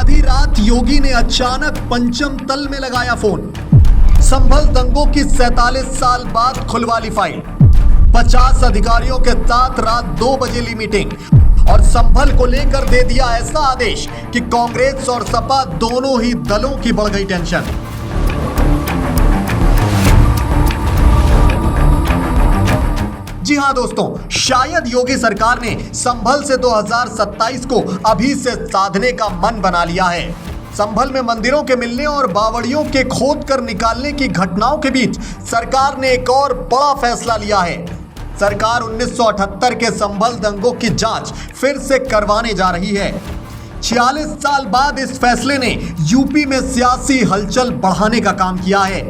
आधी रात योगी ने अचानक पंचम तल में लगाया फोन। संभल दंगों की 47 साल बाद खुलवाली फाइल। 50 अधिकारियों के साथ रात 2 बजे ली मीटिंग और संभल को लेकर दे दिया ऐसा आदेश कि कांग्रेस और सपा दोनों ही दलों की बढ़ गई टेंशन। जी हां दोस्तों, शायद योगी सरकार ने संभल से 2027 को अभी से साधने का मन बना लिया है। संभल में मंदिरों के मिलने और बावड़ियों के खोद कर निकालने की घटनाओं के बीच सरकार ने एक और बड़ा फैसला लिया है। सरकार 1978 के संभल दंगों की जांच फिर से करवाने जा रही है। 46 साल बाद इस फैसले ने यूपी में सियासी हलचल बढ़ाने का काम किया है।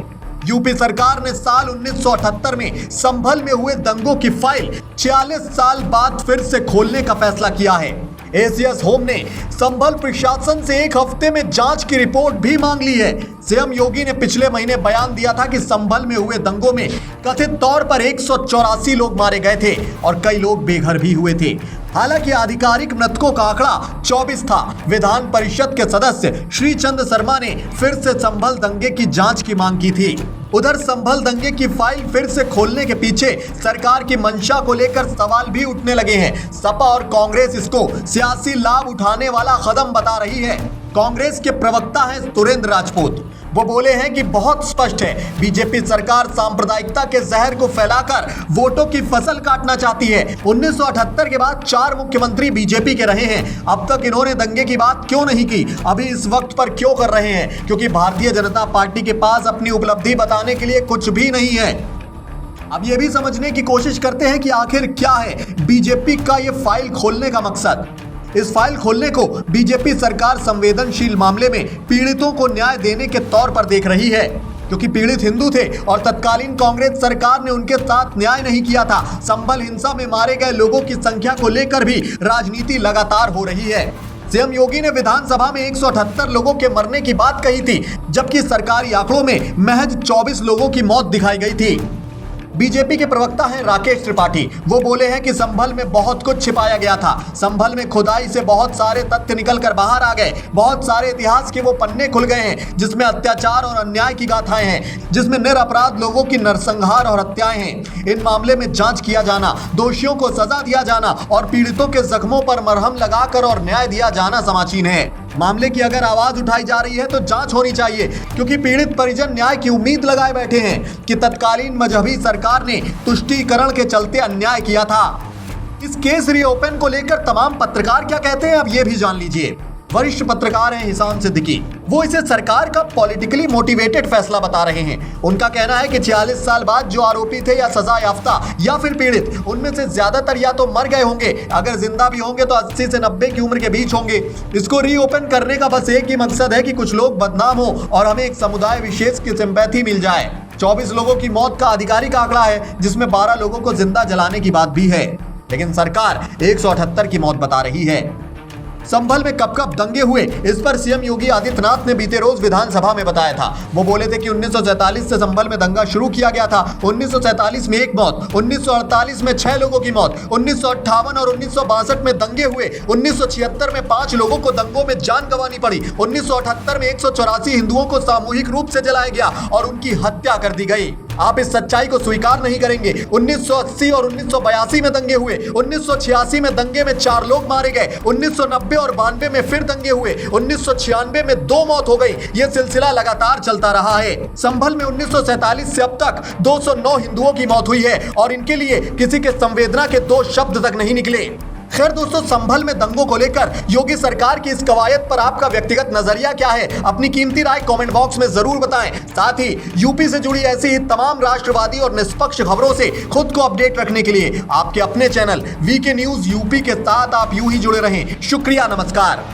यूपी सरकार ने साल 1978 में संभल में हुए दंगों की फाइल 46 साल बाद फिर से खोलने का फैसला किया है। एसीएस होम ने संभल प्रशासन से एक हफ्ते में जांच की रिपोर्ट भी मांग ली है। सीएम योगी ने पिछले महीने बयान दिया था कि संभल में हुए दंगों में कथित तौर पर 184 लोग मारे गए थे और कई लोग बेघर भी हुए थे। हालांकि आधिकारिक मृतकों का आंकड़ा 24 था। विधान परिषद के सदस्य श्रीचंद शर्मा ने फिर से संभल दंगे की जांच की मांग की थी। उधर संभल दंगे की फाइल फिर से खोलने के पीछे सरकार की मंशा को लेकर सवाल भी उठने लगे हैं। सपा और कांग्रेस इसको सियासी लाभ उठाने वाला कदम बता रही है। कांग्रेस के प्रवक्ता हैं सुरेंद्र राजपूत। वो बोले हैं कि बहुत स्पष्ट है, बीजेपी सरकार सांप्रदायिकता के जहर को फैलाकर वोटों की फसल काटना चाहती है। 1978 के बाद 4 मुख्यमंत्री बीजेपी के रहे हैं। अब तक इन्होंने दंगे की बात क्यों नहीं की? अभी इस वक्त पर क्यों कर रहे हैं? क्योंकि भारतीय जनता पार्टी के पास अपनी उपलब्धि बताने के लिए कुछ भी नहीं है। अब ये भी समझने की कोशिश करते हैं कि आखिर क्या है बीजेपी का ये फाइल खोलने का मकसद। इस फाइल खोलने को बीजेपी सरकार संवेदनशील मामले में पीड़ितों को न्याय देने के तौर पर देख रही है, क्योंकि पीड़ित हिंदू थे और तत्कालीन कांग्रेस सरकार ने उनके साथ न्याय नहीं किया था। संभल हिंसा में मारे गए लोगों की संख्या को लेकर भी राजनीति लगातार हो रही है। सीएम योगी ने विधानसभा में 178 लोगों के मरने की बात कही थी, जबकि सरकारी आंकड़ों में महज 24 लोगों की मौत दिखाई गई थी। बीजेपी के प्रवक्ता हैं राकेश त्रिपाठी। वो बोले हैं कि संभल में बहुत कुछ छिपाया गया था। संभल में खुदाई से बहुत सारे तथ्य निकल कर बाहर आ गए। बहुत सारे इतिहास के वो पन्ने खुल गए हैं जिसमें अत्याचार और अन्याय की गाथाएं हैं, जिसमें निरपराध लोगों की नरसंहार और हत्याएं हैं। इन मामले में जांच किया जाना, दोषियों को सजा दिया जाना और पीड़ितों के जख्मों पर मरहम लगाकर और न्याय दिया जाना समाचीन है। मामले की अगर आवाज उठाई जा रही है तो जांच होनी चाहिए, क्योंकि पीड़ित परिजन न्याय की उम्मीद लगाए बैठे हैं कि तत्कालीन मजहबी सरकार ने तुष्टीकरण के चलते अन्याय किया था। इस केस रीओपन को लेकर तमाम पत्रकार क्या कहते हैं, अब ये भी जान लीजिए। वरिष्ठ पत्रकार हैं हिसाम सिद्दीकी। वो इसे सरकार का पॉलिटिकली मोटिवेटेड फैसला बता रहे हैं। उनका कहना है कि 46 साल बाद जो आरोपी थे या सजा याफ्ता या फिर पीड़ित, उनमें से ज्यादातर या तो मर गए होंगे, अगर जिंदा भी होंगे तो 80 से 90 की उम्र के बीच होंगे। इसको रीओपन करने का बस एक ही मकसद है कि कुछ लोग बदनाम हो और हमें एक समुदाय विशेष की सिंपैथी मिल जाए। 24 लोगों की मौत का आधिकारिक आंकड़ा है, जिसमें 12 लोगों को जिंदा जलाने की बात भी है, लेकिन सरकार 178 की मौत बता रही है। संभल में कब कब दंगे हुए, इस पर सीएम योगी आदित्यनाथ ने बीते रोज विधानसभा में बताया था। वो बोले थे कि 1947 से संभल में दंगा शुरू किया गया था। 1947 में 1 मौत, 1948 में 6 लोगों की मौत, 1958 और 1962 में दंगे हुए, 1976 में 5 लोगों को दंगों में जान गंवानी पड़ी, 1978 में 184 हिंदुओं को सामूहिक रूप से जलाया गया और उनकी हत्या कर दी गई। आप इस सच्चाई को स्वीकार नहीं करेंगे। 1980 और 1982 में दंगे हुए, 1986 में दंगे में 4 लोग मारे गए, 1990 और 92 में फिर दंगे हुए, 1996 में 2 मौत हो गई। यह सिलसिला लगातार चलता रहा है। संभल में 1947 से अब तक 209 हिंदुओं की मौत हुई है और इनके लिए किसी के संवेदना के 2 शब्द तक नहीं निकले। खैर दोस्तों, संभल में दंगों को लेकर योगी सरकार की इस कवायद पर आपका व्यक्तिगत नजरिया क्या है? अपनी कीमती राय कमेंट बॉक्स में जरूर बताएं। साथ ही यूपी से जुड़ी ऐसी ही तमाम राष्ट्रवादी और निष्पक्ष खबरों से खुद को अपडेट रखने के लिए आपके अपने चैनल वीके न्यूज यूपी के साथ आप यूं ही जुड़े रहें। शुक्रिया, नमस्कार।